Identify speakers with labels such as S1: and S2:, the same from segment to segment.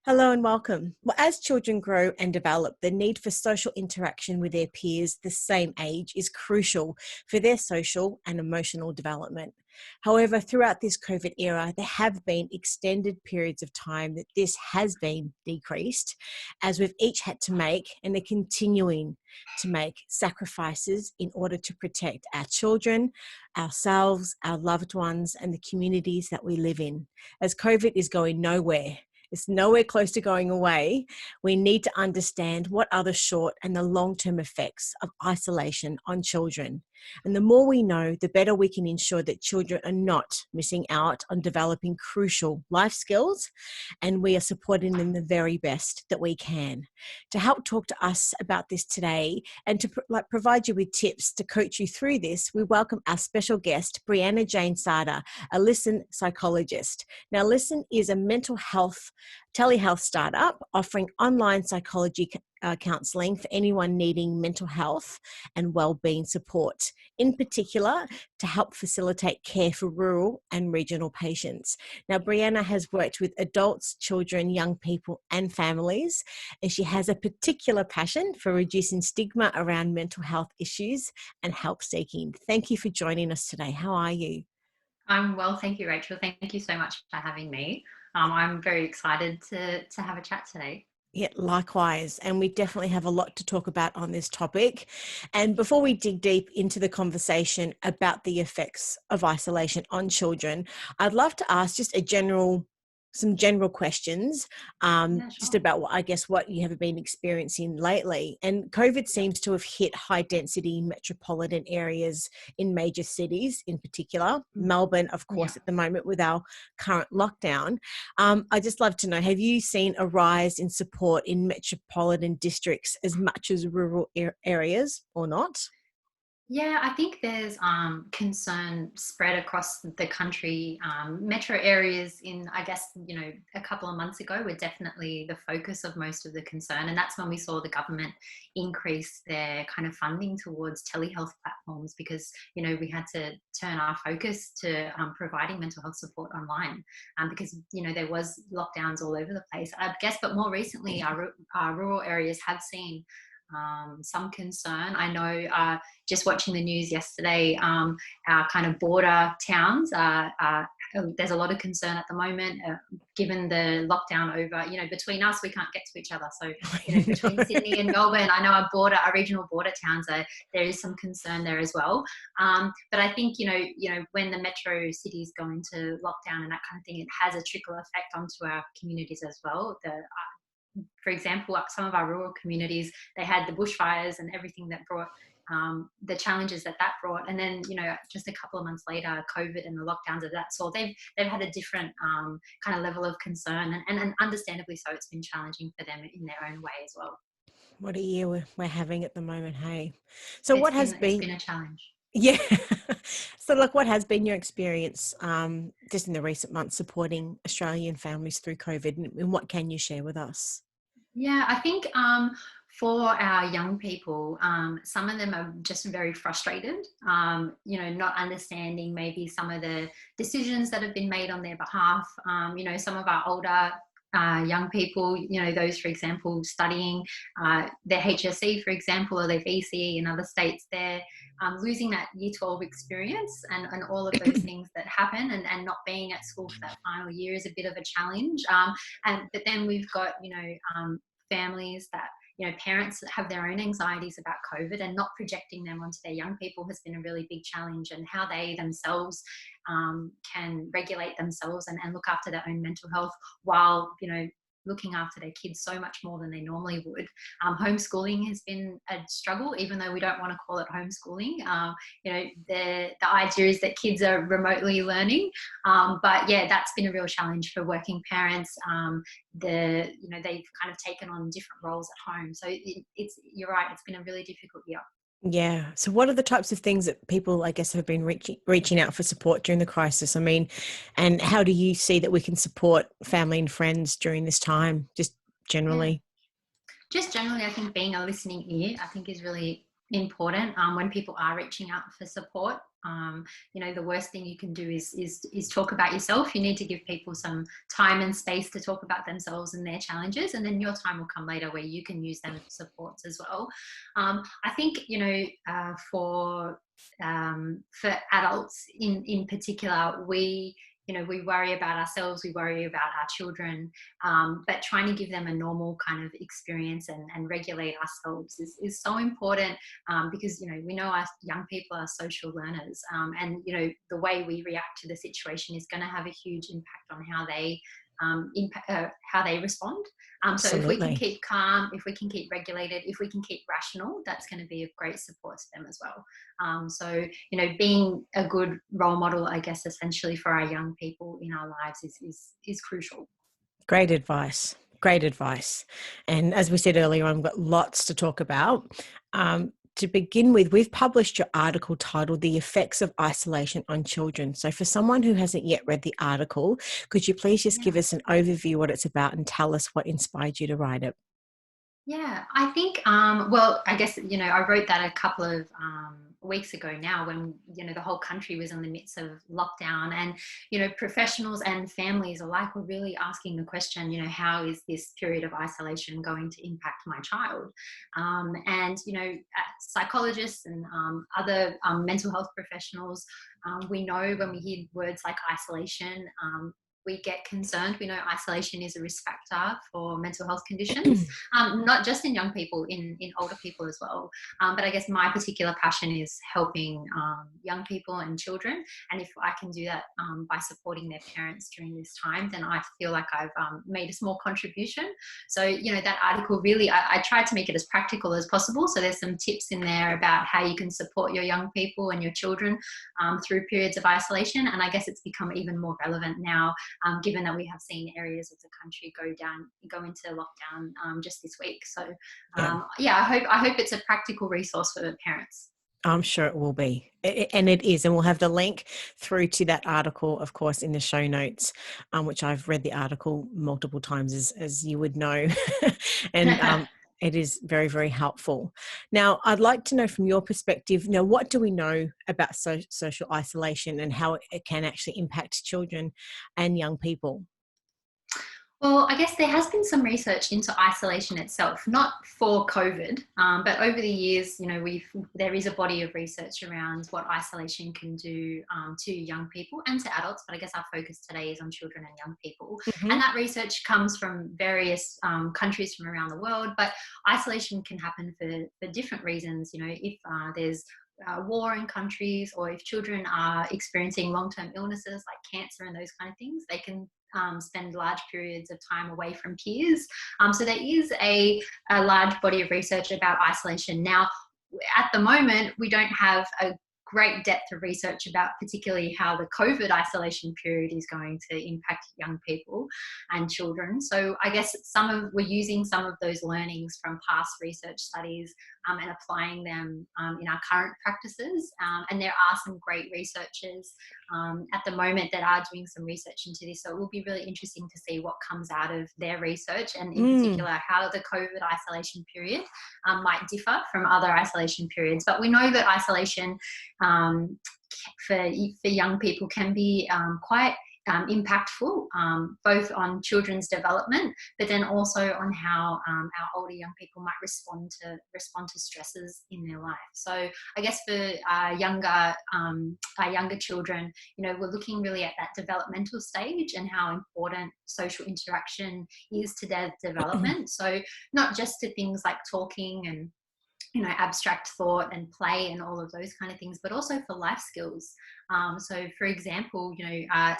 S1: Hello and welcome. Well, as children grow and develop, the need for social interaction with their peers the same age is crucial for their social and emotional development. However, throughout this COVID era, there have been extended periods of time that this has been decreased, as we've each had to make and are continuing to make sacrifices in order to protect our children, ourselves, our loved ones, and the communities that we live in. As COVID is going nowhere, it's nowhere close to going away. We need to understand what are the short and the long-term effects of isolation on children. And the more we know, the better we can ensure that children are not missing out on developing crucial life skills, and we are supporting them the very best that we can. To help talk to us about this today and to provide you with tips to coach you through this, we welcome our special guest, Breanna Jayne Sada, a Lysn Psychologist. Now, Lysn is a mental health telehealth startup offering online psychology counselling for anyone needing mental health and wellbeing support, in particular to help facilitate care for rural and regional patients. Now, Breanna has worked with adults, children, young people and families, and she has a particular passion for reducing stigma around mental health issues and help seeking. Thank you for joining us today. How are you?
S2: I'm well, thank you, Rachel. Thank you so much for having me. I'm very excited to have a chat today.
S1: Yeah, likewise. And we definitely have a lot to talk about on this topic. And before we dig deep into the conversation about the effects of isolation on children, I'd love to ask just some general questions,
S2: Yeah,
S1: just
S2: sure.
S1: about what you have been experiencing lately. And COVID
S2: Yeah.
S1: seems to have hit high density metropolitan areas in major cities, in particular, Melbourne, of
S2: Yeah.
S1: course, at the moment with our current lockdown. I'd just love to know, have you seen a rise in support in metropolitan districts as much as rural areas or not?
S2: Yeah, I think there's concern spread across the country. Metro areas I guess, a couple of months ago were definitely the focus of most of the concern. And that's when we saw the government increase their kind of funding towards telehealth platforms because, we had to turn our focus to providing mental health support online because, there was lockdowns all over the place, I guess. But more recently, our rural areas have seen some concern. I know just watching the news yesterday, our kind of border towns, there's a lot of concern at the moment, given the lockdown over, between us, we can't get to each other. So, between Sydney and Melbourne, I know our regional border towns, there is some concern there as well. But I think, when the metro cities go into lockdown and that kind of thing, it has a trickle effect onto our communities as well. For example, some of our rural communities, they had the bushfires and everything that brought the challenges that brought. And then, just a couple of months later, COVID and the lockdowns of that sort, they've had a different kind of level of concern. And understandably so, it's been challenging for them in their own way as well.
S1: What a year we're having at the moment, hey? So
S2: It's
S1: what has
S2: been it's
S1: been,
S2: been a challenge.
S1: yeah. So like what has been your experience just in the recent months supporting Australian families through COVID, and what can you share with us?
S2: Yeah, I think for our young people, some of them are just very frustrated, not understanding maybe some of the decisions that have been made on their behalf. Some of our older young people, those, for example, studying their HSE, for example, or their VCE in other states, they're losing that year 12 experience and all of those things that happen, and not being at school for that final year is a bit of a challenge. But then we've got, families that, parents that have their own anxieties about COVID, and not projecting them onto their young people has been a really big challenge, and how they themselves can regulate themselves and look after their own mental health while, looking after their kids so much more than they normally would. Homeschooling has been a struggle, even though we don't want to call it homeschooling. The idea is that kids are remotely learning, but yeah, that's been a real challenge for working parents. They've kind of taken on different roles at home, so you're right, it's been a really difficult year.
S1: Yeah. So what are the types of things that people, I guess, have been reaching out for support during the crisis? I mean, and how do you see that we can support family and friends during this time, just
S2: Yeah.
S1: generally?
S2: Just generally, I think being a listening ear, I think is really important when people are reaching out for support. The worst thing you can do is talk about yourself. You need to give people some time and space to talk about themselves and their challenges, and then your time will come later where you can use them for supports as well. I think for adults in particular, we worry about ourselves, we worry about our children, but trying to give them a normal kind of experience and regulate ourselves is so important, because we know our young people are social learners, and the way we react to the situation is going to have a huge impact on how they respond. So if we can
S1: Absolutely.
S2: keep calm, if we can keep regulated, if we can keep rational, that's going to be of great support to them as well. So being a good role model, I guess, essentially for our young people in our lives is crucial.
S1: Great advice. Great advice. And as we said earlier on, we've got lots to talk about. To begin with, we've published your article titled The Effects of Isolation on Children. So for someone who hasn't yet read the article, could you please just give us an overview what it's about and tell us what inspired you to write it?
S2: Yeah, I think, I guess, I wrote that a couple of weeks ago now when, the whole country was in the midst of lockdown, and, professionals and families alike were really asking the question, how is this period of isolation going to impact my child? And, psychologists and other mental health professionals, we know when we hear words like isolation, we get concerned. We know isolation is a risk factor for mental health conditions, not just in young people, in older people as well. But I guess my particular passion is helping young people and children. And if I can do that by supporting their parents during this time, then I feel like I've made a small contribution. So, that article really, I tried to make it as practical as possible. So there's some tips in there about how you can support your young people and your children through periods of isolation. And I guess it's become even more relevant now, given that we have seen areas of the country go into lockdown just this week. So I hope it's a practical resource for parents.
S1: I'm sure it will be. And it is. And we'll have the link through to that article, of course, in the show notes, which I've read the article multiple times, as you would know. And it is very, very helpful. Now, I'd like to know from your perspective, what do we know about social isolation and how it can actually impact children and young people?
S2: Well, I guess there has been some research into isolation itself, not for COVID, but over the years, there is a body of research around what isolation can do to young people and to adults. But I guess our focus today is on children and young people, and that research comes from various countries from around the world. But isolation can happen for different reasons. If there's war in countries, or if children are experiencing long-term illnesses like cancer and those kind of things, they can spend large periods of time away from peers. So there is a large body of research about isolation. Now, at the moment, we don't have a great depth of research about particularly how the COVID isolation period is going to impact young people and children. So I guess we're using some of those learnings from past research studies and applying them in our current practices. And there are some great researchers at the moment that are doing some research into this. So it will be really interesting to see what comes out of their research, and in particular how the COVID isolation period might differ from other isolation periods. But we know that isolation for young people can be quite impactful, both on children's development, but then also on how our older young people might respond to stresses in their life. So I guess for our younger children, we're looking really at that developmental stage and how important social interaction is to their development. So not just to things like talking and abstract thought and play and all of those kind of things, but also for life skills. So for example,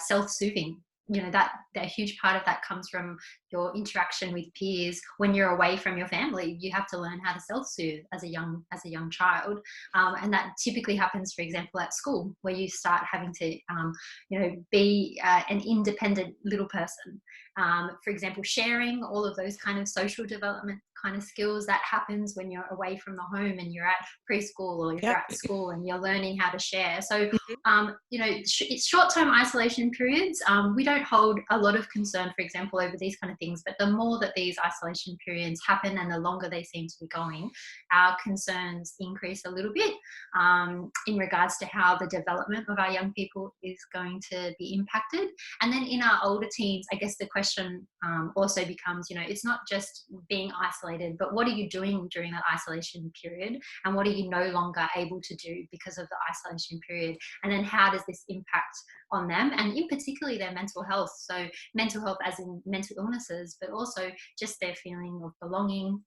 S2: self-soothing, that a huge part of that comes from your interaction with peers. When you're away from your family, you have to learn how to self-soothe as a young child. And that typically happens, for example, at school, where you start having to, be an independent little person. For example, sharing, all of those kind of social development kind of skills that happens when you're away from the home and you're at preschool or you're
S1: Yep.
S2: at school and you're learning how to share. So,
S1: Mhm.
S2: it's short-term isolation periods. We don't hold a lot of concern, for example, over these kind of things, but the more that these isolation periods happen and the longer they seem to be going, our concerns increase a little bit in regards to how the development of our young people is going to be impacted. And then in our older teens, I guess the question also becomes, it's not just being isolated, but what are you doing during that isolation period? And what are you no longer able to do because of the isolation period? And then how does this impact on them? And in particularly their mental health. So mental health as in mental illnesses, but also just their feeling of belonging,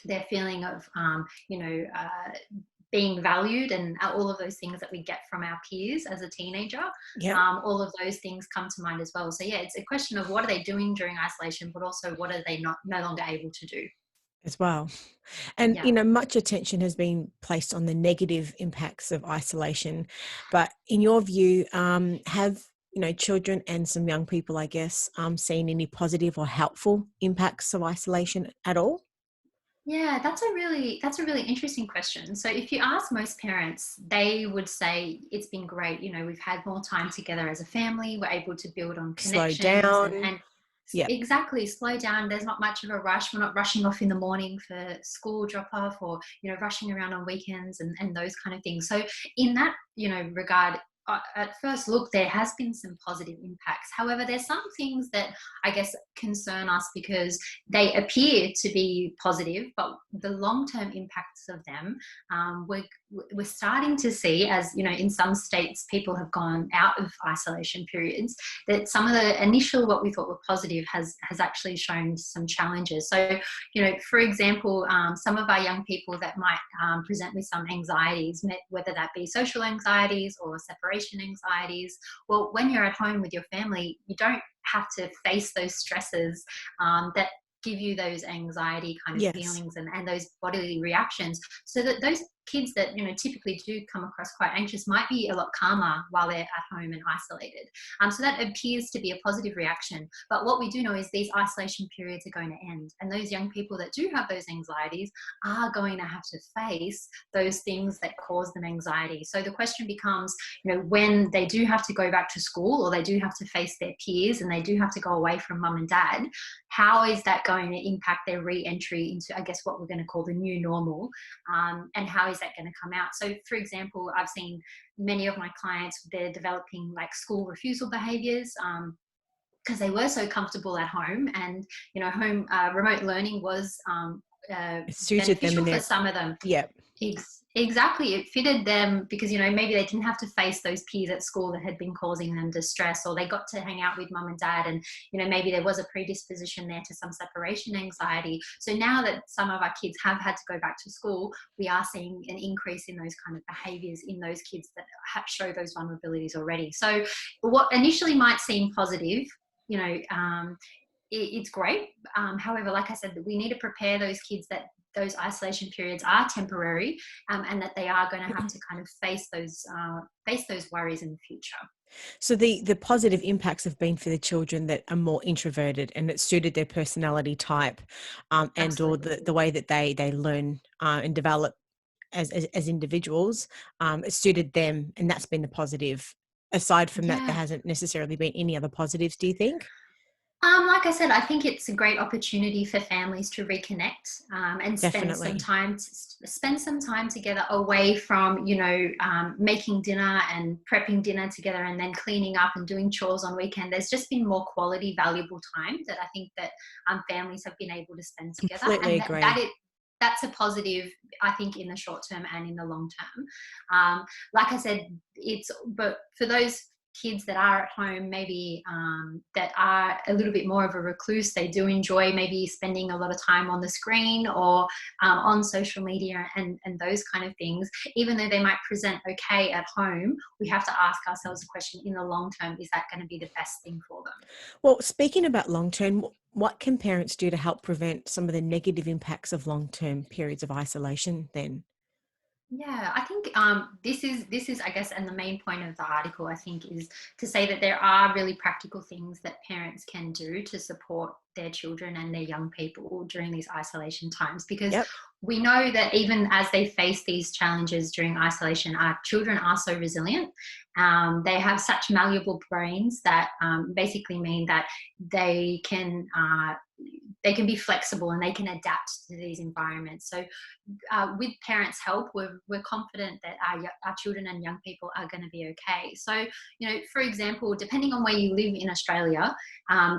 S2: their feeling of, being valued, and all of those things that we get from our peers as a teenager.
S1: Yep.
S2: All of those things come to mind as well. So yeah, it's a question of what are they doing during isolation, but also what are they no longer able to do.
S1: As well. And,
S2: Yeah.
S1: much attention has been placed on the negative impacts of isolation. But in your view, have, children and some young people, I guess, seen any positive or helpful impacts of isolation at all?
S2: Yeah, that's a really interesting question. So if you ask most parents, they would say it's been great. We've had more time together as a family. We're able to build on
S1: Slow
S2: connections
S1: down.
S2: and
S1: Yep.
S2: exactly slow down. There's not much of a rush. We're not rushing off in the morning for school drop off, or rushing around on weekends and those kind of things. So in that regard, at first look, there has been some positive impacts. However, there's some things that I guess concern us because they appear to be positive, but the long-term impacts of them, we're starting to see, as in some states people have gone out of isolation periods, that some of the initial what we thought were positive has actually shown some challenges. So for example, some of our young people that might present with some anxieties, whether that be social anxieties or separation anxieties, well, when you're at home with your family, you don't have to face those stresses that give you those anxiety kind of
S1: Yes.
S2: feelings and those bodily reactions, so that those kids that typically do come across quite anxious might be a lot calmer while they're at home and isolated. So that appears to be a positive reaction, but what we do know is these isolation periods are going to end, and those young people that do have those anxieties are going to have to face those things that cause them anxiety. So the question becomes, when they do have to go back to school, or they do have to face their peers, and they do have to go away from mum and dad, how is that going to impact their re-entry into, I guess, what we're going to call the new normal, and how is that going to come out? So for example, I've seen many of my clients, they're developing like school refusal behaviors, because they were so comfortable at home, and home remote learning was
S1: It suited them
S2: beneficial
S1: in
S2: for
S1: their,
S2: some of them.
S1: yep.
S2: Exactly, it fitted them because maybe they didn't have to face those peers at school that had been causing them distress, or they got to hang out with mum and dad, and maybe there was a predisposition there to some separation anxiety. So now that some of our kids have had to go back to school, we are seeing an increase in those kind of behaviors in those kids that show those vulnerabilities already. So what initially might seem positive, it's great. However, like I said, we need to prepare those kids that those isolation periods are temporary, and that they are going to have to kind of face those worries in the future.
S1: So the positive impacts have been for the children that are more introverted, and it suited their personality type, and or
S2: Absolutely.
S1: the way that they learn and develop as individuals. It suited them, and that's been the positive. Aside from that, there
S2: Yeah.
S1: hasn't necessarily been any other positives, do you think?
S2: Like I said, I think it's a great opportunity for families to reconnect, and
S1: Definitely.
S2: spend some time together away from making dinner and prepping dinner together, and then cleaning up and doing chores on weekend. There's just been more quality, valuable time that I think that families have been able to spend together,
S1: Completely
S2: and
S1: agree.
S2: that's a positive, I think, in the short term and in the long term. Like I said, but for those kids that are at home, maybe that are a little bit more of a recluse, they do enjoy maybe spending a lot of time on the screen, or on social media and those kind of things. Even though they might present okay at home, we have to ask ourselves a question: in the long term, is that going to be the best thing for them?
S1: Well, speaking about long term, what can parents do to help prevent some of the negative impacts of long term periods of isolation then?
S2: Yeah, I think this is I guess, and the main point of the article I think is to say that there are really practical things that parents can do to support their children and their young people during these isolation times, because
S1: Yep.
S2: we know that even as they face these challenges during isolation, our children are so resilient. They have such malleable brains that basically mean that they can uh, they can be flexible and they can adapt to these environments. So with parents' help, we're confident that our children and young people are going to be okay. So, for example, depending on where you live in Australia,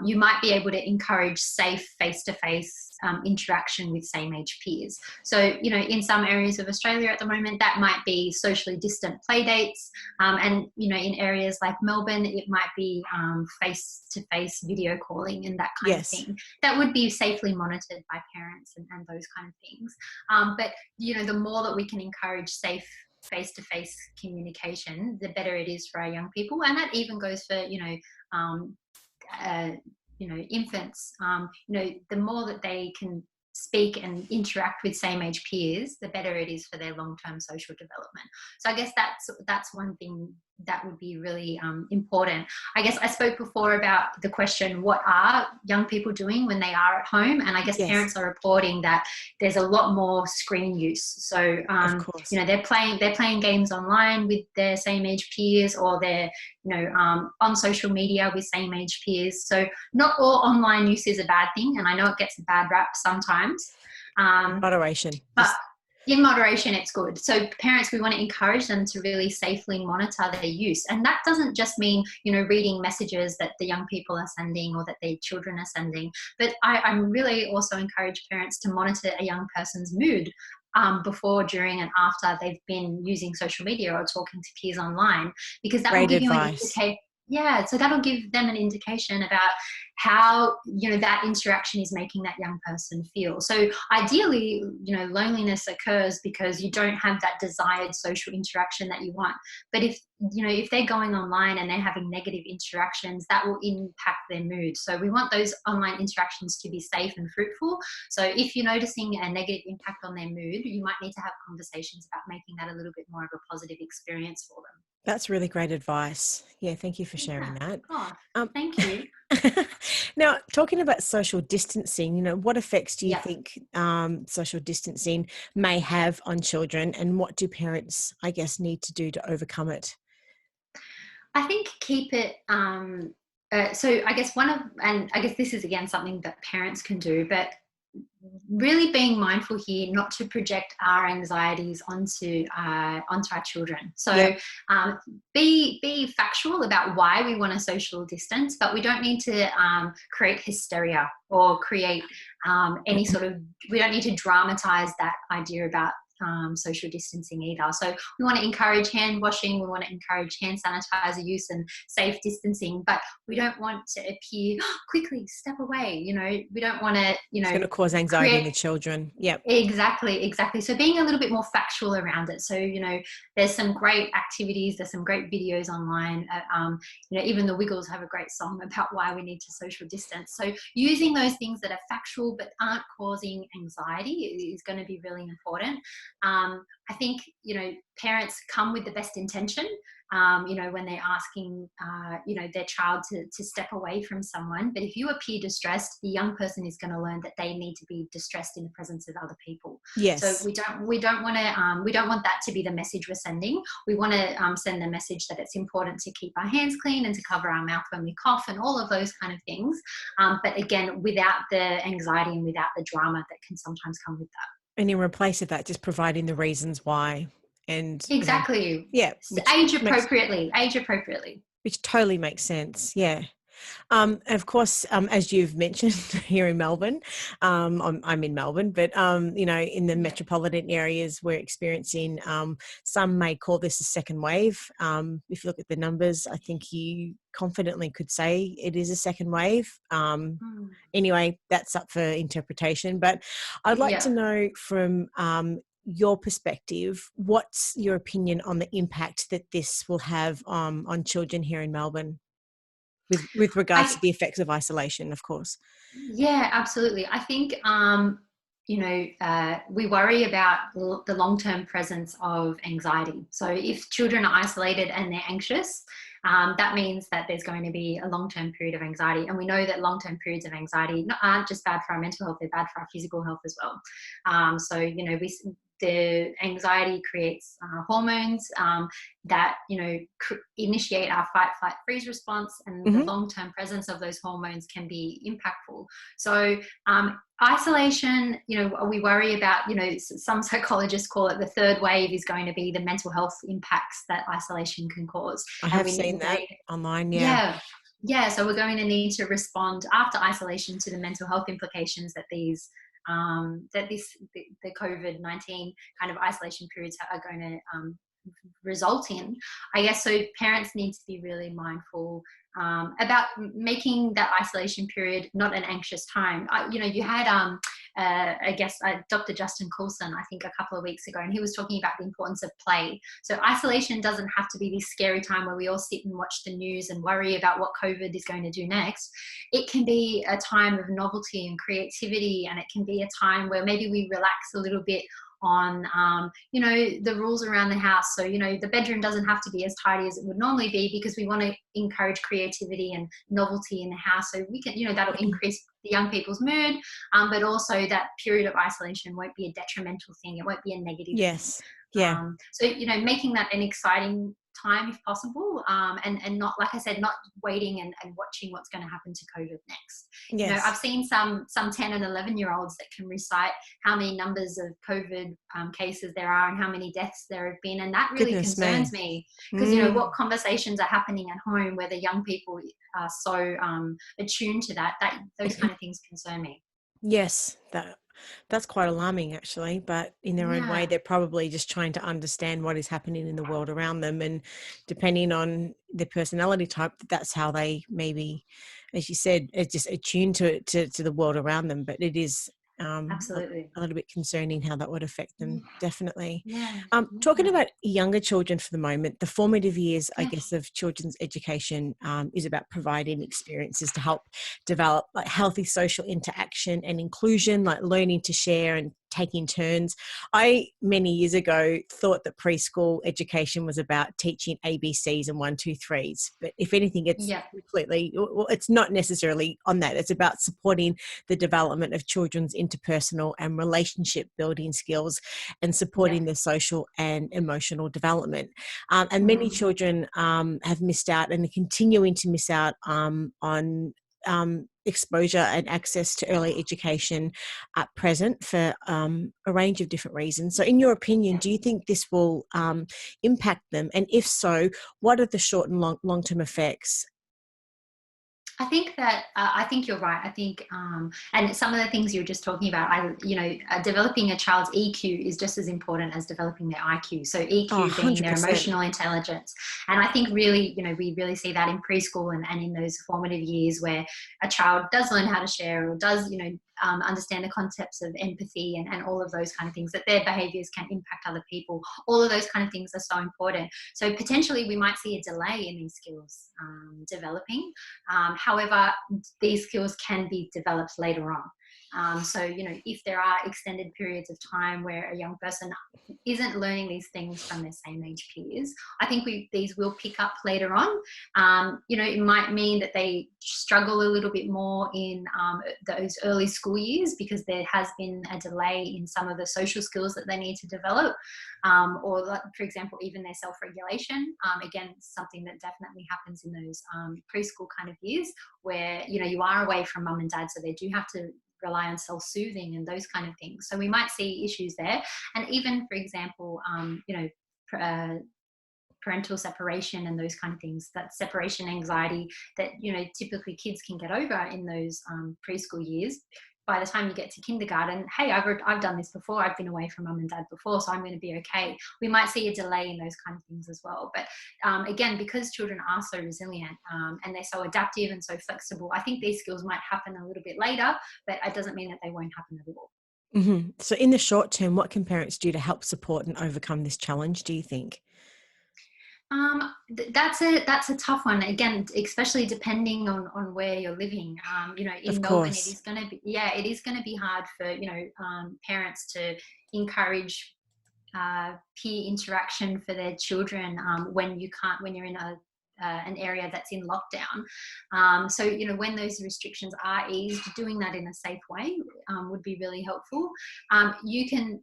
S2: you might be able to encourage safe face-to-face interaction with same-age peers. So, in some areas of Australia at the moment, that might be socially distant play dates. And, in areas like Melbourne, it might be face-to-face video calling and that kind of
S1: Yes.
S2: thing. That would be safely monitored by parents and those kind of things. But the more that we can encourage safe face-to-face communication, the better it is for our young people, and that even goes for um, uh, infants. The more that they can speak and interact with same age peers, the better it is for their long-term social development. So I guess that's one thing that would be really important. I guess I spoke before about the question, what are young people doing when they are at home? And I guess
S1: Yes.
S2: parents are reporting that there's a lot more screen use. So
S1: Of course.
S2: they're playing games online with their same age peers, or they're on social media with same age peers. So not all online use is a bad thing, and I know it gets a bad rap sometimes.
S1: Moderation.
S2: But
S1: Just
S2: in moderation, it's good. So parents, we want to encourage them to really safely monitor their use. And that doesn't just mean, reading messages that the young people are sending or that their children are sending. But I really also encourage parents to monitor a young person's mood before, during, and after they've been using social media or talking to peers online, because that will
S1: great
S2: give you an
S1: advice.
S2: indication. Yeah, so that'll give them an indication about how that interaction is making that young person feel. So ideally, loneliness occurs because you don't have that desired social interaction that you want. But if they're going online and they're having negative interactions, that will impact their mood. So we want those online interactions to be safe and fruitful. So if you're noticing a negative impact on their mood, you might need to have conversations about making that a little bit more of a positive experience for them.
S1: That's really great advice. Yeah, thank you for sharing
S2: Yeah.
S1: that.
S2: Oh,
S1: Um,
S2: thank you.
S1: now, talking about social distancing, what effects do you
S2: Yeah.
S1: think social distancing may have on children, and what do parents, I guess, need to do to overcome it?
S2: I think keep it. So I guess and I guess this is again something that parents can do, but really being mindful here not to project our anxieties onto our children. So
S1: Yep.
S2: be factual about why we want a social distance, but we don't need to create hysteria or create any sort of. We don't need to dramatize that idea about social distancing either. So we want to encourage hand washing, we want to encourage hand sanitizer use and safe distancing, but we don't want to appear quickly step away. We don't want to
S1: It's going to cause anxiety in
S2: create.
S1: the children. Yep.
S2: Exactly. So being a little bit more factual around it. So, there's some great activities, there's some great videos online. Even the Wiggles have a great song about why we need to social distance. So using those things that are factual but aren't causing anxiety is going to be really important. I think, parents come with the best intention. When they're asking, their child to step away from someone. But if you appear distressed, the young person is going to learn that they need to be distressed in the presence of other people. So
S1: Yes.
S2: we don't want that to be the message we're sending. We want to send the message that it's important to keep our hands clean and to cover our mouth when we cough and all of those kind of things. But again, without the anxiety and without the drama that can sometimes come with that.
S1: And in replace of that, just providing the reasons why, and
S2: Exactly.
S1: yeah,
S2: Age appropriately.
S1: which totally makes sense. Yeah. Of course, as you've mentioned here in Melbourne, I'm in Melbourne, but in the
S2: Yeah.
S1: metropolitan areas, we're experiencing. Some may call this a second wave. If you look at the numbers, I think you confidently could say it is a second wave.
S2: Mm.
S1: Anyway, that's up for interpretation. But I'd like to
S2: Yeah.
S1: know from your perspective, what's your opinion on the impact that this will have on children here in Melbourne? With regards to
S2: I
S1: the effects of isolation, of course.
S2: Yeah, absolutely. I think we worry about the long-term presence of anxiety. So if children are isolated and they're anxious, that means that there's going to be a long-term period of anxiety. And we know that long-term periods of anxiety aren't just bad for our mental health, they're bad for our physical health as well. The anxiety creates hormones that initiate our fight, flight, freeze response, and the long-term presence of those hormones can be impactful. So isolation, we worry about, some psychologists call it the third wave is going to be the mental health impacts that isolation can cause.
S1: I have seen that online. Yeah.
S2: Yeah. So we're going to need to respond after isolation to the mental health implications that the COVID-19 kind of isolation periods are going to result in, I guess. So parents need to be really mindful about making that isolation period not an anxious time. You had Dr. Justin Coulson, I think a couple of weeks ago, and he was talking about the importance of play. So isolation doesn't have to be this scary time where we all sit and watch the news and worry about what COVID is going to do next. It can be a time of novelty and creativity, and it can be a time where maybe we relax a little bit on the rules around the house. So the bedroom doesn't have to be as tidy as it would normally be, because we want to encourage creativity and novelty in the house, so we can that'll increase the young people's mood, but also that period of isolation won't be a detrimental thing, it won't be a negative
S1: Yes.
S2: thing.
S1: Yeah.
S2: So making that an exciting time if possible, and not, like I said, not waiting and watching what's going to happen to COVID next.
S1: Yes.
S2: I've seen some 10 and 11-year-olds that can recite how many numbers of COVID cases there are and how many deaths there have been, and that really concerns me, because what conversations are happening at home where the young people are so attuned to those kind of things concern me.
S1: Yes, that's quite alarming, actually, but in their own way, they're probably just trying to understand what is happening in the world around them, and depending on their personality type, that's how they maybe, as you said, just attuned to the world around them. But it is
S2: Absolutely
S1: a little bit concerning how that would affect them, definitely.
S2: Yeah.
S1: Talking about younger children for the moment, the formative years, I guess, of children's education is about providing experiences to help develop like healthy social interaction and inclusion, like learning to share and taking turns. I, many years ago, thought that preschool education was about teaching ABCs and 1, 2, 3s. But if anything, it's it's not necessarily on that. It's about supporting the development of children's interpersonal and relationship building skills and supporting their social and emotional development. And many children have missed out and are continuing to miss out on exposure and access to early education at present for a range of different reasons. So in your opinion, do you think this will impact them? And if so, what are the short and long-term effects?
S2: I think that I think you're right. I think, and some of the things you're just talking about, developing a child's EQ is just as important as developing their IQ. So EQ being their emotional intelligence, and I think really, we really see that in preschool and in those formative years where a child does learn how to share or does, understand the concepts of empathy and all of those kind of things, that their behaviors can impact other people. All of those kind of things are so important. So potentially we might see a delay in these skills developing. However, these skills can be developed later on. If there are extended periods of time where a young person isn't learning these things from their same age peers, I think these will pick up later on. It might mean that they struggle a little bit more in those early school years because there has been a delay in some of the social skills that they need to develop, or, for example, even their self-regulation. Again, something that definitely happens in those preschool kind of years where, you are away from mum and dad, so they do have to rely on self-soothing and those kind of things. So we might see issues there. And even, for example, parental separation and those kind of things, that separation anxiety that, typically kids can get over in those preschool years. By the time you get to kindergarten, hey, I've done this before. I've been away from mum and dad before, so I'm going to be okay. We might see a delay in those kind of things as well. But again, because children are so resilient and they're so adaptive and so flexible, I think these skills might happen a little bit later, but it doesn't mean that they won't happen at all.
S1: Mm-hmm. So in the short term, what can parents do to help support and overcome this challenge, do you think?
S2: That's a tough one. Again, especially depending on where you're living. In
S1: Of
S2: Melbourne, it
S1: course.
S2: is going to be it is going to be hard for parents to encourage peer interaction for their children when you're in an area that's in lockdown. So when those restrictions are eased, doing that in a safe way would be really helpful. You can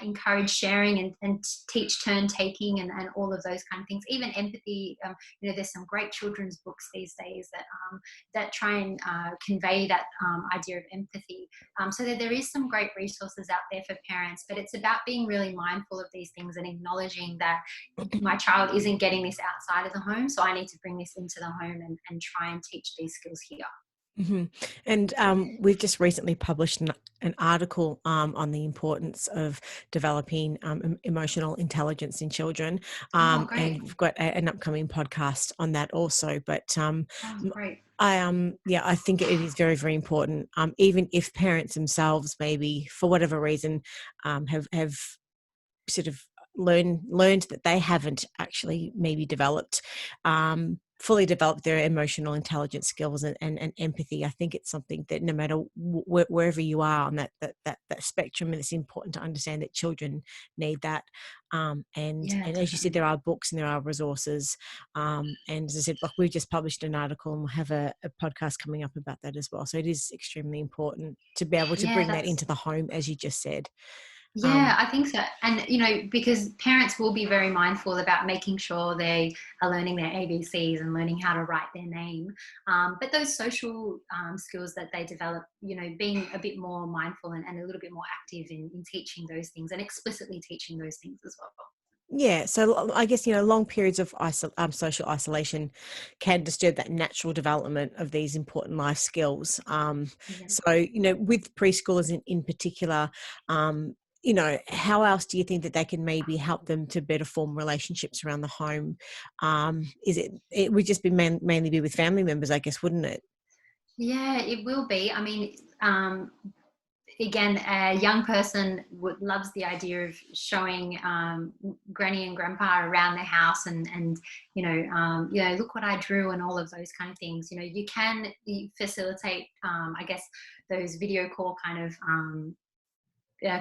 S2: encourage sharing and teach turn taking and all of those kind of things. Even empathy. There's some great children's books these days that try and convey that idea of empathy. So that there is some great resources out there for parents, but it's about being really mindful of these things and acknowledging that my child isn't getting this outside of the home, so I need to bring this into the home and try and teach these skills here.
S1: Hmm. And we've just recently published an article on the importance of developing emotional intelligence in children,
S2: Oh,
S1: and
S2: great.
S1: we've got an upcoming podcast on that also. But
S2: Oh, great.
S1: I think it is very, very important. Even if parents themselves, maybe for whatever reason, have sort of learned that they haven't actually maybe fully developed their emotional intelligence skills and empathy. I think it's something that no matter wherever you are on that spectrum, it's important to understand that children need that.
S2: Yeah,
S1: And as you said,
S2: definitely.
S1: there are books and there are resources. And as I said, like we've just published an article and we'll have a podcast coming up about that as well. So it is extremely important to be able to
S2: Yeah,
S1: bring that
S2: that's
S1: into the home, as you just said.
S2: Yeah, I think so. And, because parents will be very mindful about making sure they are learning their ABCs and learning how to write their name. But those social skills that they develop, being a bit more mindful and a little bit more active in teaching those things and explicitly teaching those things as well.
S1: Yeah, so I guess, long periods of social isolation can disturb that natural development of these important life skills.
S2: Yeah.
S1: So, with preschoolers in particular, how else do you think that they can maybe help them to better form relationships around the home? It would just be mainly be with family members, I guess, wouldn't it?
S2: Yeah, it will be. I mean, again, a young person loves the idea of showing granny and grandpa around the house and look what I drew and all of those kind of things. You can facilitate, I guess, those video call kind of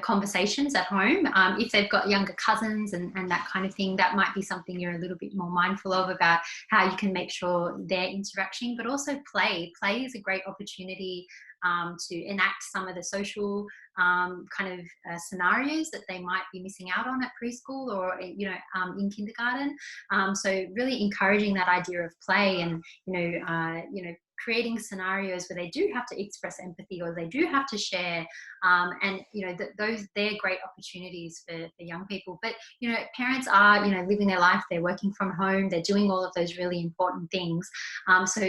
S2: conversations at home. If they've got younger cousins and that kind of thing, that might be something you're a little bit more mindful of about how you can make sure they're interacting, but also play. Play is a great opportunity to enact some of the social kind of scenarios that they might be missing out on at preschool or in kindergarten. So really encouraging that idea of play and creating scenarios where they do have to express empathy or they do have to share, and they're great opportunities for young people. But parents are living their life, they're working from home, they're doing all of those really important things. So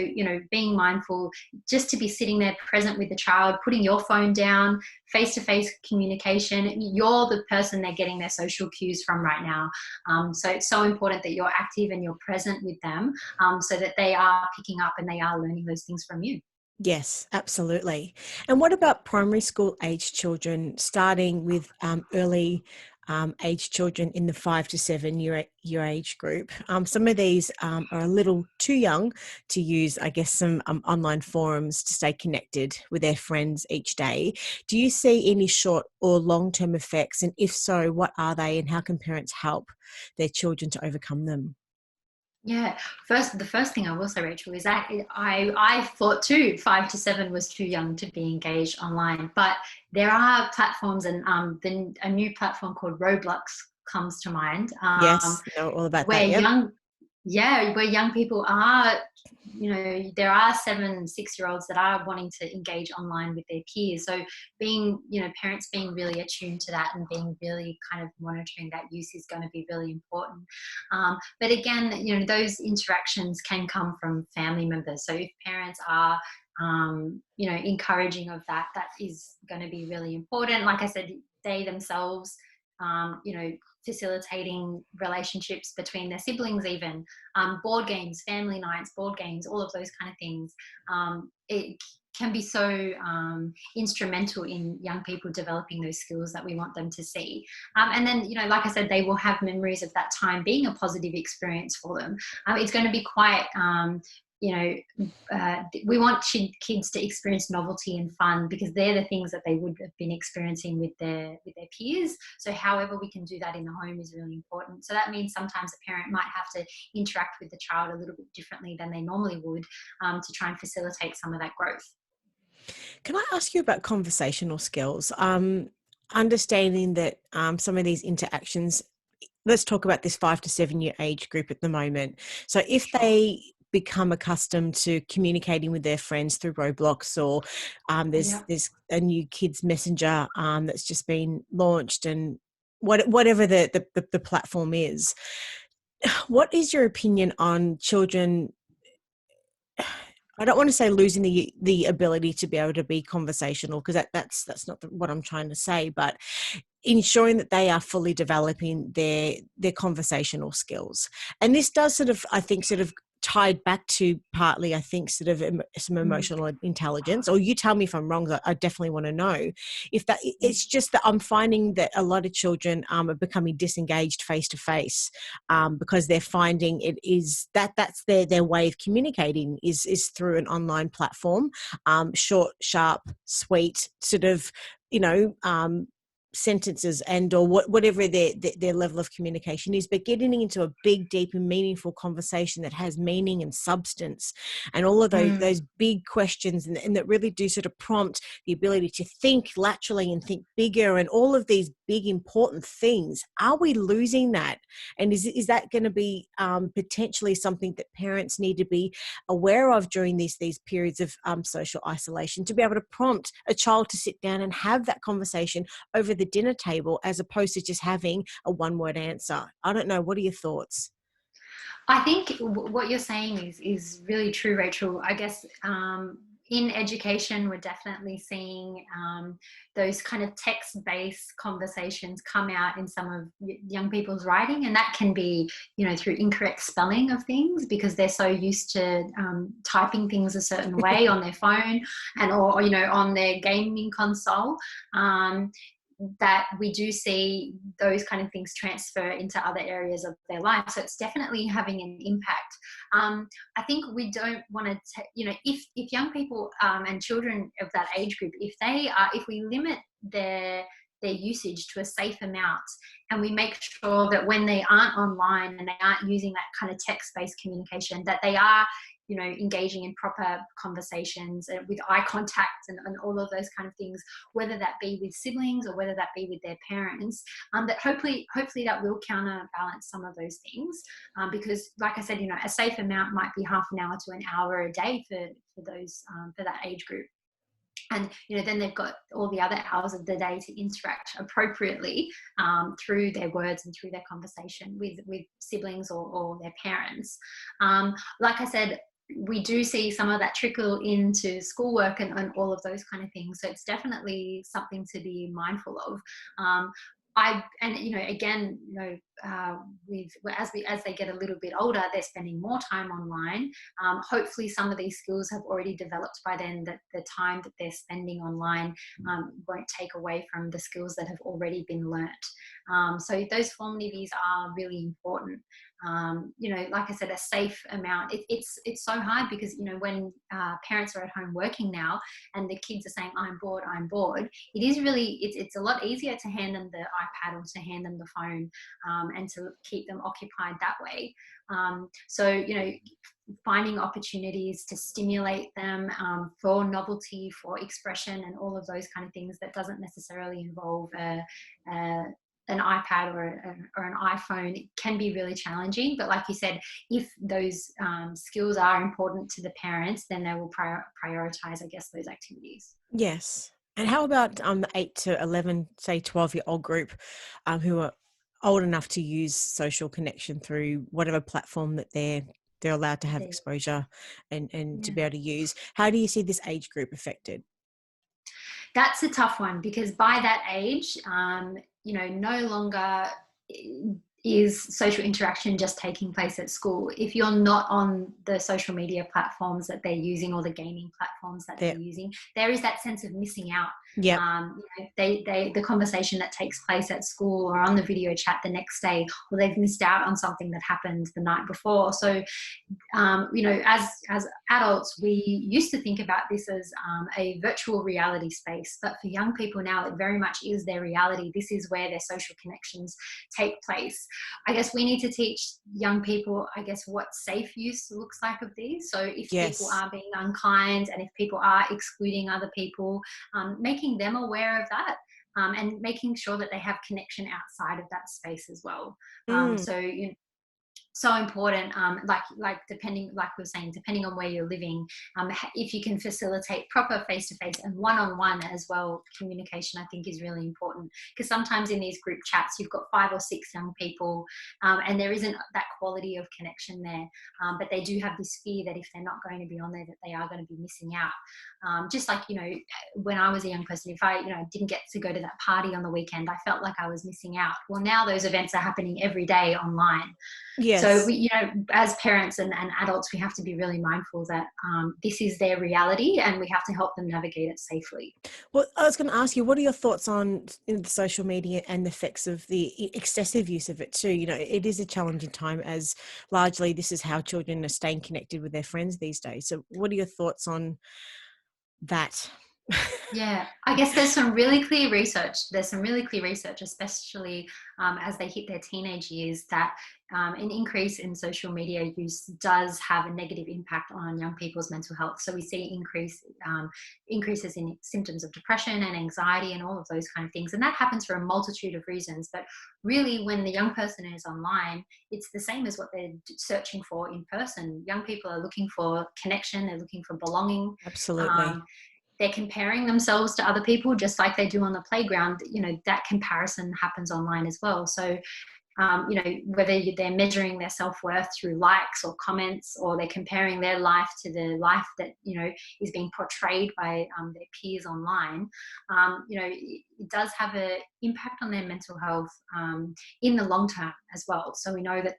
S2: being mindful just to be sitting there present with the child, putting your phone down, face-to-face communication. You're the person they're getting their social cues from right now. So it's so important that you're active and you're present with them, so that they are picking up and they are learning those things from you.
S1: Yes, absolutely. And what about primary school age children, starting with early age children in the 5 to 7 year age group? Some of these are a little too young to use, I guess, some online forums to stay connected with their friends each day. Do you see any short or long-term effects? And if so, what are they and how can parents help their children to overcome them?
S2: Yeah, the first thing I will say, Rachel, is that I thought too 5 to 7 was too young to be engaged online, but there are platforms, and a new platform called Roblox comes to mind,
S1: Yes, know all about
S2: where
S1: that. Yep.
S2: young people are, there are 7, 6 year olds that are wanting to engage online with their peers. So being, parents being really attuned to that and being really kind of monitoring that use is going to be really important. But again, those interactions can come from family members. So if parents are encouraging of that, that is going to be really important. Like I said, they themselves, facilitating relationships between their siblings, even board games, family nights, board games, all of those kind of things. can be so instrumental in young people developing those skills that we want them to see. And then, you know, like I said, they will have memories of that time being a positive experience for them. It's going to be quite, you know, we want kids to experience novelty and fun, because they're the things that they would have been experiencing with their peers. So however we can do that in the home is really important. So that means sometimes a parent might have to interact with the child a little bit differently than they normally would, to try and facilitate some of that growth.
S1: Can I ask you about conversational skills? Understanding that some of these interactions, let's talk about this 5 to 7 year age group at the moment. So if
S2: Sure.
S1: they become accustomed to communicating with their friends through Roblox, or
S2: Yeah.
S1: there's a new kids messenger that's just been launched, and whatever the platform is, what is your opinion on children? I don't want to say losing the ability to be able to be conversational, because that's not what I'm trying to say, but ensuring that they are fully developing their conversational skills. And this does sort of, I think, sort of tied back to partly, I think, sort of some
S2: Mm.
S1: emotional intelligence, or you tell me if I'm wrong. I definitely want to know if that,
S2: Mm.
S1: it's just that I'm finding that a lot of children are becoming disengaged face to face, because they're finding it is that's their way of communicating is through an online platform, short, sharp, sweet, sort of, you know, sentences, and or whatever their level of communication is, but getting into a big, deep and meaningful conversation that has meaning and substance, and all of those big questions, and that really do sort of prompt the ability to think laterally and think bigger, and all of these big important things. Are we losing that? And is that going to be potentially something that parents need to be aware of during these periods of social isolation, to be able to prompt a child to sit down and have that conversation over the dinner table, as opposed to just having a one-word answer? I don't know. What are your thoughts?
S2: I think what you're saying is really true, Rachel. I guess in education, we're definitely seeing those kind of text-based conversations come out in some of young people's writing, and that can be, you know, through incorrect spelling of things, because they're so used to typing things a certain way on their phone, and or you know, on their gaming console. That we do see those kind of things transfer into other areas of their life. So it's definitely having an impact. I think we don't want to, you know, if young people and children of that age group, if we limit their usage to a safe amount, and we make sure that when they aren't online and they aren't using that kind of text-based communication, that they are, you know, engaging in proper conversations with eye contact and all of those kind of things, whether that be with siblings or whether that be with their parents, that hopefully that will counterbalance some of those things, because like I said, you know, a safe amount might be half an hour to an hour a day for those for that age group. And you know, then they've got all the other hours of the day to interact appropriately through their words and through their conversation with siblings or their parents. Like I said, we do see some of that trickle into schoolwork and all of those kind of things. So it's definitely something to be mindful of. And you know, again, you know, as they get a little bit older, they're spending more time online. Hopefully, some of these skills have already developed by then. That the time that they're spending online won't take away from the skills that have already been learnt. So those formative years are really important. You know, like I said, a safe amount. It's so hard, because you know, when parents are at home working now, and the kids are saying, "I'm bored," it is really it's a lot easier to hand them the iPad or to hand them the phone, and to keep them occupied that way. So you know, finding opportunities to stimulate them for novelty, for expression, and all of those kind of things that doesn't necessarily involve an iPad or an iPhone, it can be really challenging. But like you said, if those skills are important to the parents, then they will prioritize, I guess, those activities.
S1: Yes. And how about the 8 to 11, say 12-year-old group, who are old enough to use social connection through whatever platform that they're allowed to have exposure and to
S2: Yeah.
S1: be able to use? How do you see this age group affected?
S2: That's a tough one, because by that age, you know, no longer is social interaction just taking place at school? If you're not on the social media platforms that they're using or the gaming platforms that they're using, there is that sense of missing out.
S1: Yep.
S2: The conversation that takes place at school or on the video chat the next day, or they've missed out on something that happened the night before. So, as adults, we used to think about this as a virtual reality space, but for young people now, it very much is their reality. This is where their social connections take place. I guess we need to teach young people, I guess, what safe use looks like of these. So if people are being unkind and if people are excluding other people, making them aware of that, and making sure that they have connection outside of that space as well. So important, like depending, like we were saying, depending on where you're living, if you can facilitate proper face-to-face and one-on-one as well, communication I think is really important, because sometimes in these group chats you've got 5 or 6 young people, and there isn't that quality of connection there, but they do have this fear that if they're not going to be on there, that they are going to be missing out. Just like, when I was a young person, if I didn't get to go to that party on the weekend, I felt like I was missing out. Well, now those events are happening every day online.
S1: Yes.
S2: So we, as parents and adults, we have to be really mindful that this is their reality, and we have to help them navigate it safely.
S1: Well, I was going to ask you, what are your thoughts on the social media and the effects of the excessive use of it too? It is a challenging time, as largely this is how children are staying connected with their friends these days. So what are your thoughts on that?
S2: Yeah, I guess there's some really clear research, especially as they hit their teenage years, that an increase in social media use does have a negative impact on young people's mental health. So we see increases in symptoms of depression and anxiety and all of those kind of things. And that happens for a multitude of reasons. But really, when the young person is online, it's the same as what they're searching for in person. Young people are looking for connection, they're looking for belonging.
S1: Absolutely.
S2: They're comparing themselves to other people just like they do on the playground. That comparison happens online as well. So, whether they're measuring their self-worth through likes or comments, or they're comparing their life to the life that, is being portrayed by their peers online, it does have an impact on their mental health in the long term as well. So we know that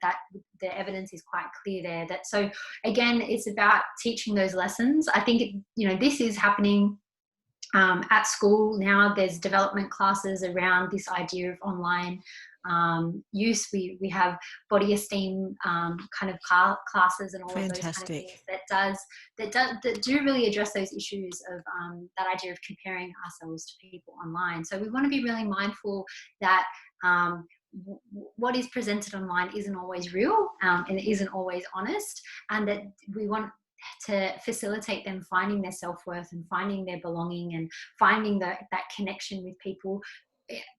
S2: the evidence is quite clear there. So again, it's about teaching those lessons. I think, this is happening at school now. There's development classes around this idea of online use. We have body esteem kind of classes and all of those kind of things that do really address those issues of that idea of comparing ourselves to people online. So we want to be really mindful that what is presented online isn't always real, and it isn't always honest, and that we want to facilitate them finding their self-worth and finding their belonging and finding that connection with people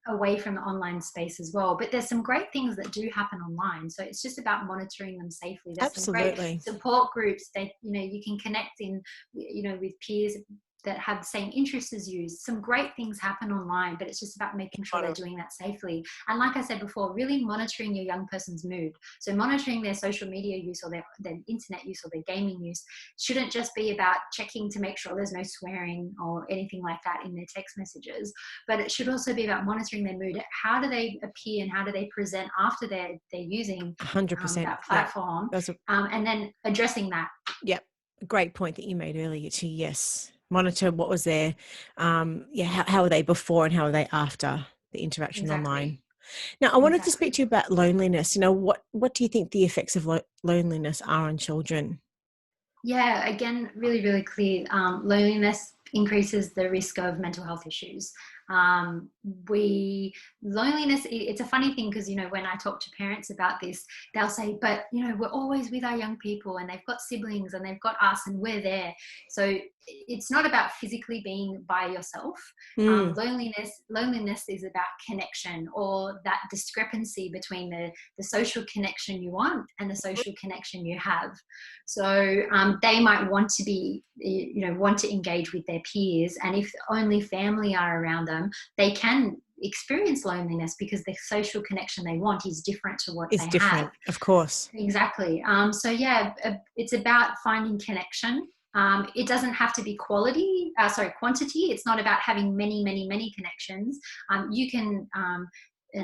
S2: away from the online space as well. But there's some great things that do happen online, so it's just about monitoring them safely. There's
S1: Absolutely.
S2: some great support groups that you can connect in, with peers that have the same interests as you. Some great things happen online, but it's just about making sure they're doing that safely. And like I said before, really monitoring your young person's mood. So monitoring their social media use or their internet use or their gaming use shouldn't just be about checking to make sure there's no swearing or anything like that in their text messages, but it should also be about monitoring their mood. How do they appear and how do they present after they're using
S1: 100%
S2: that platform, and then addressing that.
S1: Yep. Great point that you made earlier too. Yes. Monitor what was there. How are they before and how are they after the interaction online? Now, I wanted to speak to you about loneliness. What do you think the effects of loneliness are on children?
S2: Yeah, again, really, really clear. Loneliness increases the risk of mental health issues. Loneliness, it's a funny thing because, when I talk to parents about this, they'll say, but, we're always with our young people and they've got siblings and they've got us and we're there. So it's not about physically being by yourself. Loneliness is about connection, or that discrepancy between the social connection you want and the social connection you have. So they might want to engage with their peers, and if only family are around them, they can experience loneliness because the social connection they want is different to what they have.
S1: Of course.
S2: Exactly. It's about finding connection. It doesn't have to be quantity. It's not about having many, many, many connections. You can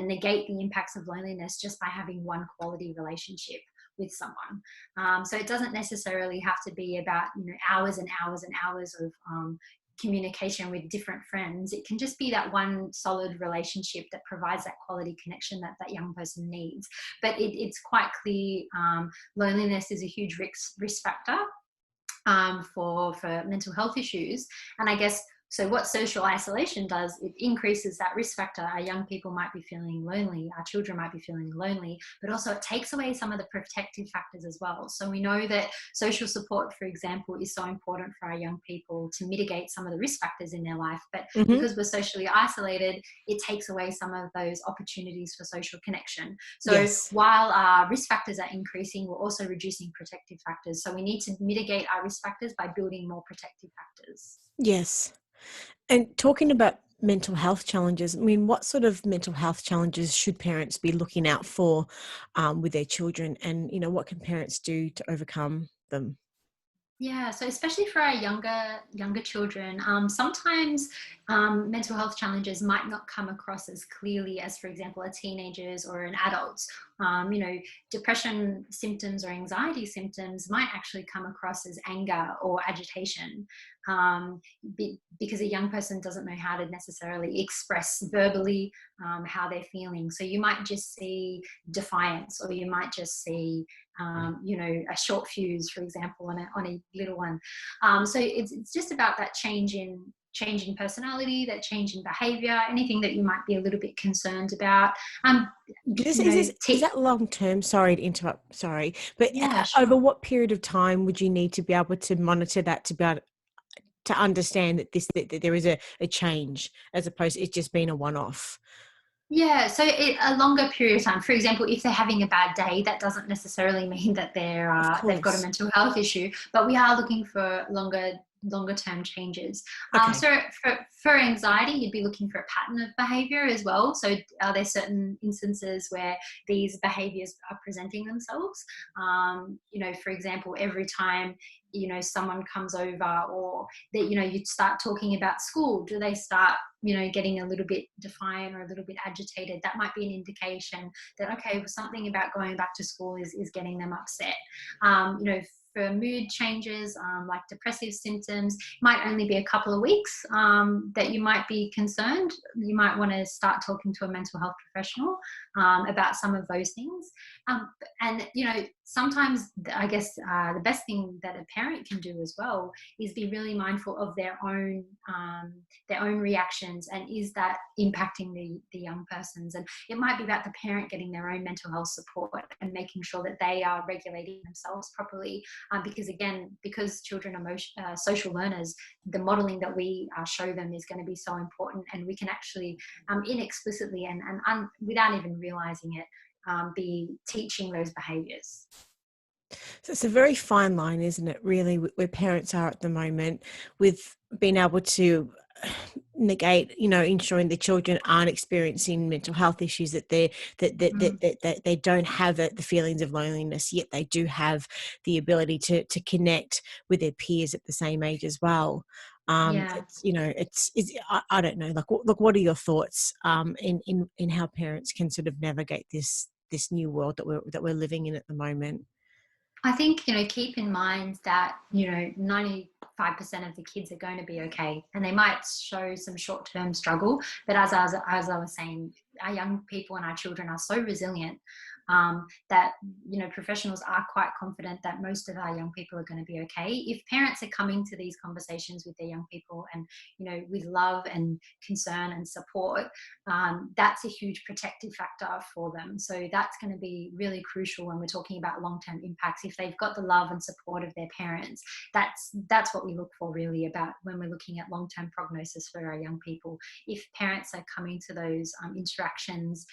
S2: negate the impacts of loneliness just by having one quality relationship with someone. So it doesn't necessarily have to be about, hours and hours and hours of communication with different friends. It can just be that one solid relationship that provides that quality connection that that young person needs. But it's quite clear loneliness is a huge risk factor for mental health issues. And I guess, so what social isolation does, it increases that risk factor. Our young people might be feeling lonely, our children might be feeling lonely, but also it takes away some of the protective factors as well. So we know that social support, for example, is so important for our young people to mitigate some of the risk factors in their life. But because we're socially isolated, it takes away some of those opportunities for social connection. So
S1: Yes.
S2: while our risk factors are increasing, we're also reducing protective factors. So we need to mitigate our risk factors by building more protective factors.
S1: Yes. And talking about mental health challenges, I mean, what sort of mental health challenges should parents be looking out for with their children? And, what can parents do to overcome them?
S2: Yeah, so especially for our younger children, sometimes mental health challenges might not come across as clearly as, for example, a teenager's or an adult's. Depression symptoms or anxiety symptoms might actually come across as anger or agitation, because a young person doesn't know how to necessarily express verbally how they're feeling. So you might just see defiance, or you might just see a short fuse, for example, on a little one. So it's just about that change in personality, that change in behavior, anything that you might be a little bit concerned about.
S1: Is that long term? Sorry to interrupt. Sorry, but
S2: Yeah,
S1: over
S2: sure.
S1: what period of time would you need to be able to monitor that to be able to understand that there is a change, as opposed to it just being a one-off?
S2: Yeah, so a longer period of time. For example, if they're having a bad day, that doesn't necessarily mean that
S1: Of
S2: they've got a
S1: course.
S2: mental health issue, but we are looking for longer term changes.
S1: Okay.
S2: So for anxiety, you'd be looking for a pattern of behavior as well. So are there certain instances where these behaviors are presenting themselves? For example, every time someone comes over, or that you start talking about school, do they start getting a little bit defiant or a little bit agitated? That might be an indication that, okay, something about going back to school is getting them upset. For mood changes, like depressive symptoms, might only be a couple of weeks that you might be concerned. You might want to start talking to a mental health professional about some of those things. And sometimes I guess the best thing that a parent can do as well is be really mindful of their own reactions, and is that impacting the young persons. And it might be about the parent getting their own mental health support and making sure that they are regulating themselves properly, because children are social learners. The modeling that we show them is going to be so important, and we can actually inexplicitly and without even realizing it, be teaching those behaviors.
S1: So it's a very fine line, isn't it, really, where parents are at the moment, with being able to negate, ensuring the children aren't experiencing mental health issues, that they don't have the feelings of loneliness, yet they do have the ability to connect with their peers at the same age as well.
S2: Yeah.
S1: I don't know. Look, what are your thoughts in how parents can sort of navigate this new world that we're living in at the moment?
S2: I think, keep in mind that, 95% of the kids are going to be okay, and they might show some short-term struggle. But as I was saying, our young people and our children are so resilient, that, professionals are quite confident that most of our young people are going to be okay. If parents are coming to these conversations with their young people and, with love and concern and support, that's a huge protective factor for them. So that's going to be really crucial when we're talking about long-term impacts. If they've got the love and support of their parents, that's what we look for really about when we're looking at long-term prognosis for our young people. If parents are coming to those interactions,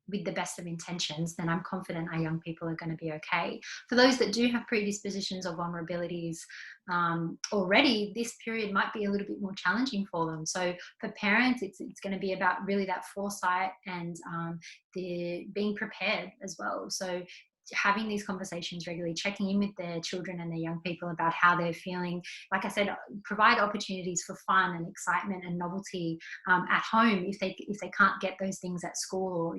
S2: with the best of intentions, then I'm confident our young people are going to be okay. For those that do have predispositions or vulnerabilities already, this period might be a little bit more challenging for them. So for parents, it's going to be about really that foresight and the being prepared as well. So having these conversations regularly, checking in with their children and their young people about how they're feeling. Like I said, provide opportunities for fun and excitement and novelty at home if they can't get those things at school, or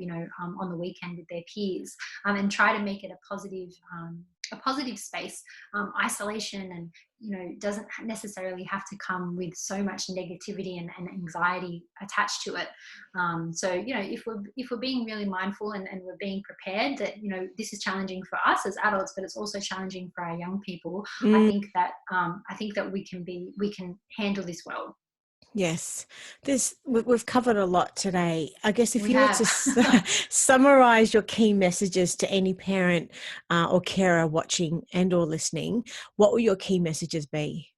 S2: on the weekend with their peers, and try to make it a positive space. Isolation and doesn't necessarily have to come with so much negativity and anxiety attached to it. So if we're being really mindful and we're being prepared that this is challenging for us as adults, but it's also challenging for our young people. I think that we can handle this well.
S1: Yes, we've covered a lot today. I guess if
S2: We
S1: you were
S2: have.
S1: to summarize your key messages to any parent or carer watching and or listening, what will your key messages be?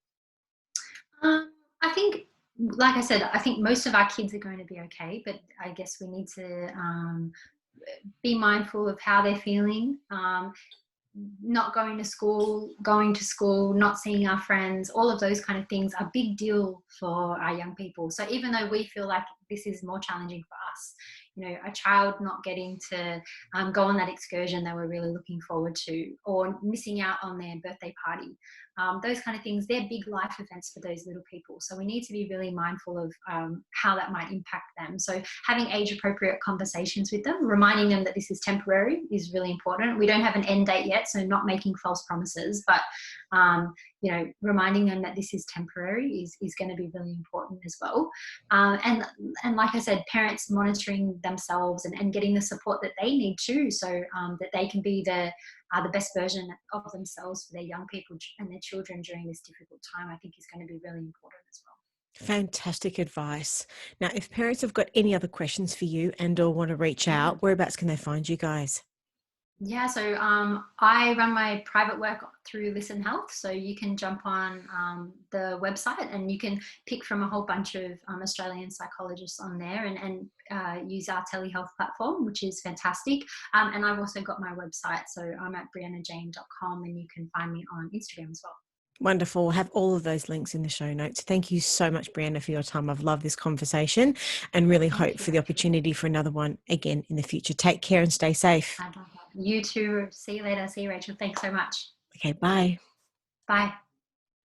S2: I think, like I said, I think most of our kids are going to be okay, but I guess we need to be mindful of how they're feeling. Not going to school, not seeing our friends, all of those kind of things are a big deal for our young people. So even though we feel like this is more challenging for us, a child not getting to go on that excursion they were really looking forward to, or missing out on their birthday party, those kind of things, they're big life events for those little people. So we need to be really mindful of how that might impact them. So having age appropriate conversations with them, reminding them that this is temporary, is really important. We don't have an end date yet, so not making false promises, but reminding them that this is temporary is going to be really important as well. And like I said, parents monitoring themselves and getting the support that they need too, so that they can be the best version of themselves for their young people and their children during this difficult time, I think is going to be really important as well.
S1: Fantastic advice. Now, if parents have got any other questions for you and or want to reach out, whereabouts can they find you guys?
S2: Yeah, so I run my private work through Lysn Health, so you can jump on the website and you can pick from a whole bunch of Australian psychologists on there and use our telehealth platform, which is fantastic. And I've also got my website, so I'm at breannajayne.com, and you can find me on Instagram as well.
S1: Wonderful. We'll have all of those links in the show notes. Thank you so much, Breanna, for your time. I've loved this conversation and really hope for the opportunity for another one again in the future. Take care and stay safe.
S2: I'd love that. You too. See you later. See you, Rachel. Thanks so much.
S1: Okay, bye.
S2: Bye.